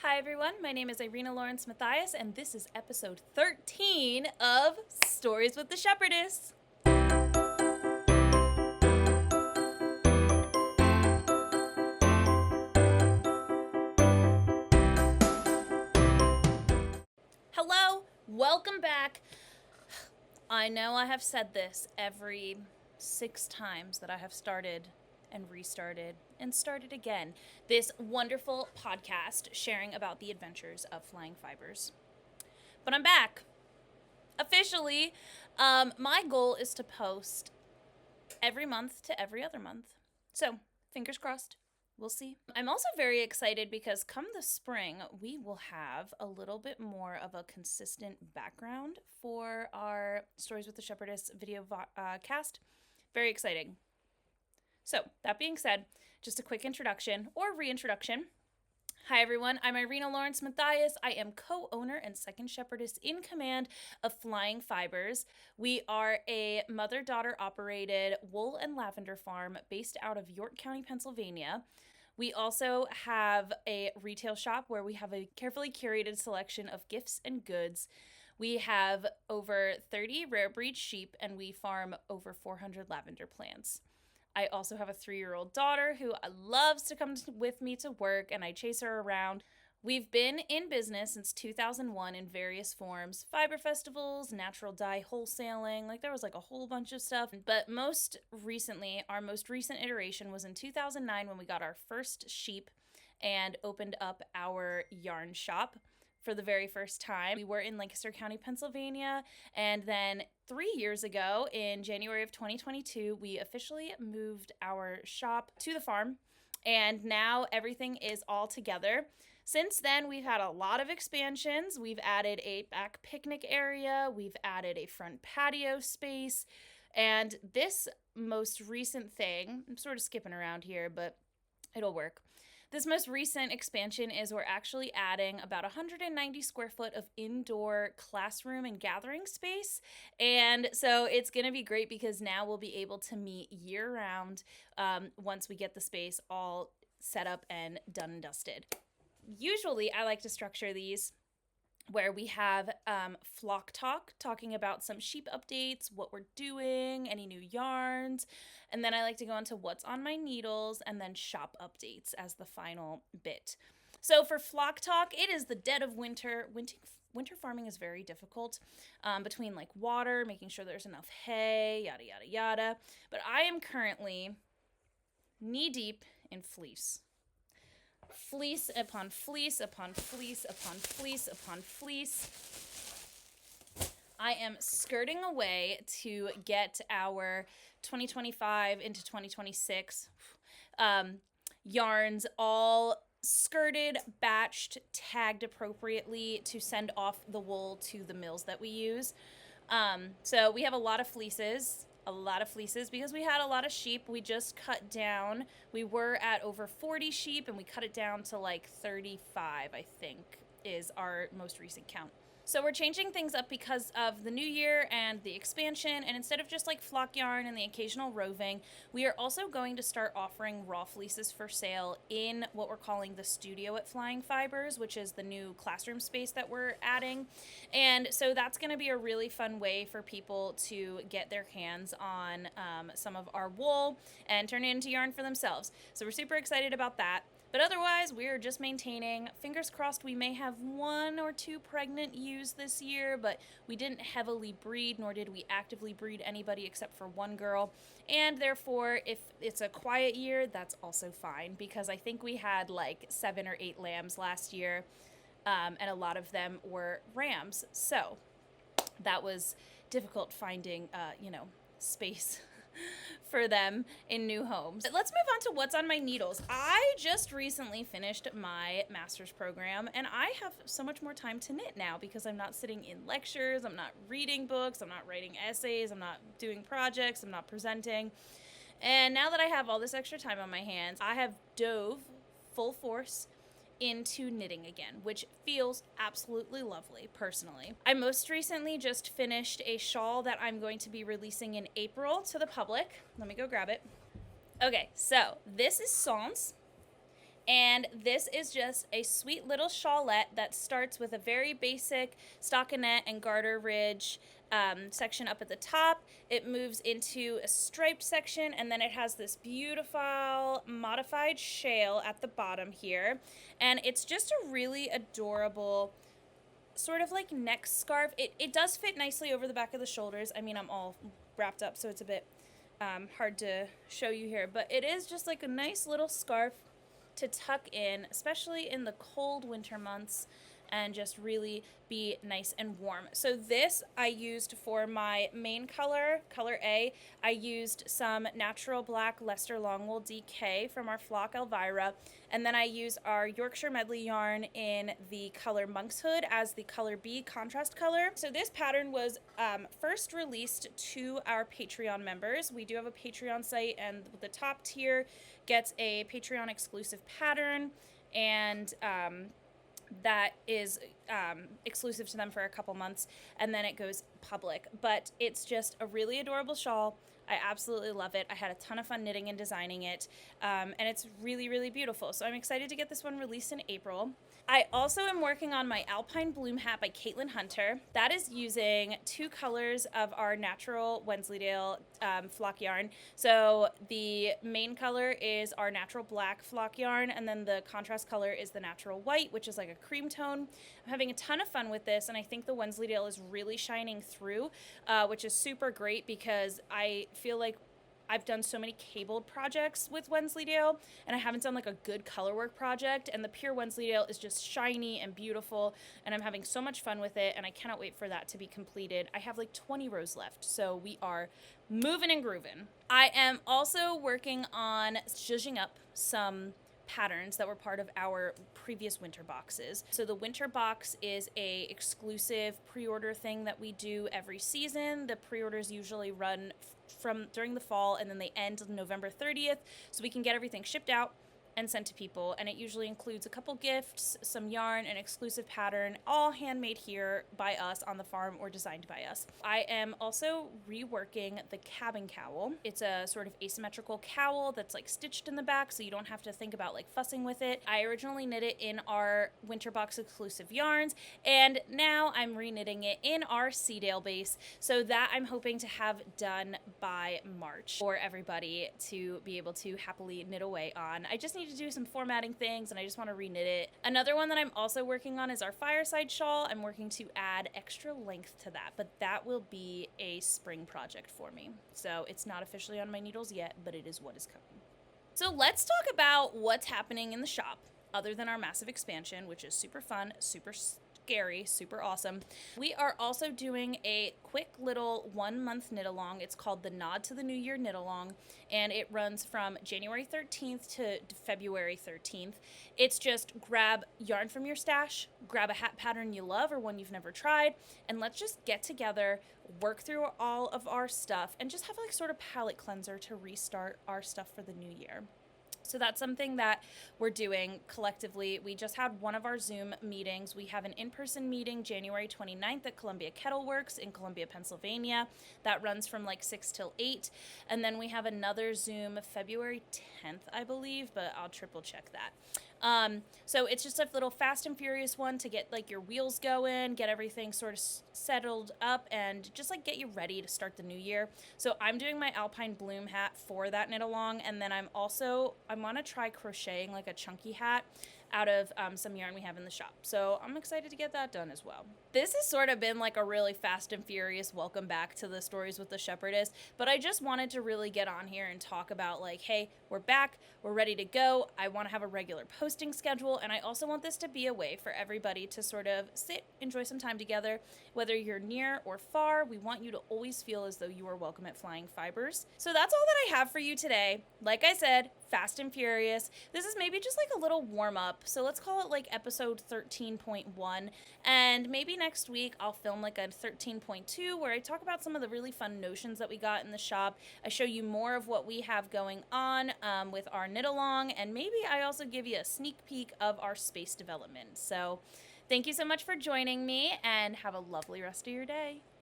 Hi everyone, my name is Irina Lawrence-Matthias, and this is episode 13 of Stories with the Shepherdess. Hello, welcome back. I know I have said this every 6 times that I have started and restarted and started again. This wonderful podcast sharing about the adventures of flying fibers. But I'm back. Officially. My goal is to post every month to every other month. So, fingers crossed. We'll see. I'm also very excited because come the spring, we will have a little bit more of a consistent background for our Stories with the Shepherdess video cast. Very exciting. So, that being said, just a quick introduction or reintroduction. Hi everyone, I'm Irina Lawrence-Matthias. I am co-owner and second shepherdess in command of Flying Fibers. We are a mother-daughter operated wool and lavender farm based out of York County, Pennsylvania. We also have a retail shop where we have a carefully curated selection of gifts and goods. We have over 30 rare breed sheep and we farm over 400 lavender plants. I also have a 3-year-old daughter who loves to come with me to work, and I chase her around. We've been in business since 2001 in various forms, fiber festivals, natural dye wholesaling, there was a whole bunch of stuff. But most recently, our most recent iteration was in 2009 when we got our first sheep and opened up our yarn shop for the very first time. We were in Lancaster County, Pennsylvania, and then 3 years ago, in January of 2022, we officially moved our shop to the farm, and now everything is all together. Since then, we've had a lot of expansions. We've added a back picnic area, we've added a front patio space, and this most recent thing, I'm sort of skipping around here, but it'll work. This most recent expansion is we're actually adding about 190 square foot of indoor classroom and gathering space. And so it's going to be great because now we'll be able to meet year round once we get the space all set up and done and dusted. Usually I like to structure these where we have flock talk, talking about some sheep updates, what we're doing, any new yarns, and then I like to go into what's on my needles and then shop updates as the final bit. So for flock talk, it is the dead of winter. Winter farming is very difficult between water, making sure there's enough hay, yada, yada, yada. But I am currently knee-deep in fleece. Fleece upon fleece upon fleece upon fleece upon fleece. I am skirting away to get our 2025 into 2026 yarns all skirted, batched, tagged appropriately to send off the wool to the mills that we use. So we have a lot of fleeces because we had a lot of sheep. We just cut down. We were at over 40 sheep and we cut it down to 35, I think, is our most recent count. So we're changing things up because of the new year and the expansion, and instead of just flock yarn and the occasional roving, we are also going to start offering raw fleeces for sale in what we're calling the studio at Flying Fibers, which is the new classroom space that we're adding. And so that's going to be a really fun way for people to get their hands on some of our wool and turn it into yarn for themselves. So we're super excited about that. But otherwise, we're just maintaining. Fingers crossed we may have 1 or 2 pregnant ewes this year, but we didn't heavily breed, nor did we actively breed anybody except for 1 girl. And therefore, if it's a quiet year, that's also fine, because I think we had 7 or 8 lambs last year, and a lot of them were rams. So that was difficult finding, space for them in new homes. Let's move on to what's on my needles. I just recently finished my master's program, and I have so much more time to knit now because I'm not sitting in lectures, I'm not reading books, I'm not writing essays, I'm not doing projects, I'm not presenting. And now that I have all this extra time on my hands, I have dove full force into knitting again, which feels absolutely lovely, personally. I most recently just finished a shawl that I'm going to be releasing in April to the public. Let me go grab it. Okay, so this is Sens. And this is just a sweet little shawlette that starts with a very basic stockinette and garter ridge section up at the top. It moves into a striped section, and then it has this beautiful modified shawl at the bottom here. And it's just a really adorable sort of like neck scarf. It does fit nicely over the back of the shoulders. I mean, I'm all wrapped up, so it's a bit hard to show you here, but it is just like a nice little scarf to tuck in, especially in the cold winter months, and just really be nice and warm. So this I used for my main color, color A. I used some natural black Leicester Longwool DK from our flock Elvira, and then I use our Yorkshire Medley yarn in the color Monk's Hood as the color B contrast color. So this pattern was first released to our Patreon members. We do have a Patreon site, and the top tier gets a Patreon exclusive pattern, and that is exclusive to them for a couple months, and then it goes public. But it's just a really adorable shawl. I absolutely love it. I had a ton of fun knitting and designing it, and it's really, really beautiful. So I'm excited to get this one released in April. I also am working on my Alpine Bloom Hat by Caitlin Hunter. That is using 2 colors of our natural Wensleydale flock yarn. So the main color is our natural black flock yarn, and then the contrast color is the natural white, which is like a cream tone. I'm having a ton of fun with this, and I think the Wensleydale is really shining through, which is super great because I feel like I've done so many cabled projects with Wensleydale, and I haven't done like a good colorwork project, and the pure Wensleydale is just shiny and beautiful, and I'm having so much fun with it, and I cannot wait for that to be completed. I have like 20 rows left, so we are moving and grooving. I am also working on zhuzhing up some patterns that were part of our previous winter boxes. So the winter box is a exclusive pre-order thing that we do every season. The pre-orders usually run from during the fall, and then they end November 30th, so we can get everything shipped out and sent to people, and it usually includes a couple gifts, some yarn, an exclusive pattern, all handmade here by us on the farm or designed by us. I am also reworking the cabin cowl. It's a sort of asymmetrical cowl that's like stitched in the back, so you don't have to think about like fussing with it. I originally knit it in our winter box exclusive yarns, and now I'm reknitting it in our Seedale base, so that I'm hoping to have done by March for everybody to be able to happily knit away on. I just need to do some formatting things, and I just want to reknit it. Another one that I'm also working on is our fireside shawl. I'm working to add extra length to that, but that will be a spring project for me. So it's not officially on my needles yet, but it is what is coming. So let's talk about what's happening in the shop other than our massive expansion, which is super fun, super scary, super awesome. We are also doing a quick little 1-month knit along. It's called the Nod to the New Year knit along, and it runs from January 13th to February 13th. It's just grab yarn from your stash, grab a hat pattern you love or one you've never tried, and let's just get together, work through all of our stuff, and just have like sort of palette cleanser to restart our stuff for the new year. So that's something that we're doing collectively. We just had one of our Zoom meetings. We have an in-person meeting January 29th at Columbia Kettleworks in Columbia, Pennsylvania. That runs from like 6 till 8. And then we have another Zoom February 10th, I believe, but I'll triple check that. So it's just a little fast and furious one to get like your wheels going, get everything sort of settled up, and just like get you ready to start the new year. So I'm doing my Alpine Bloom hat for that knit along, and then I want to try crocheting like a chunky hat out of some yarn we have in the shop. So I'm excited to get that done as well. This has sort of been like a really fast and furious welcome back to the Stories with the Shepherdess, but I just wanted to really get on here and talk about like, hey, we're back, we're ready to go. I want to have a regular posting schedule, and I also want this to be a way for everybody to sort of sit, enjoy some time together. Whether you're near or far, we want you to always feel as though you are welcome at Flying Fibers. So that's all that I have for you today. Like I said, fast and furious. This is maybe just like a little warm up. So let's call it like episode 13.1. And maybe next week I'll film like a 13.2 where I talk about some of the really fun notions that we got in the shop. I show you more of what we have going on with our knit along. And maybe I also give you a sneak peek of our space development. So thank you so much for joining me, and have a lovely rest of your day.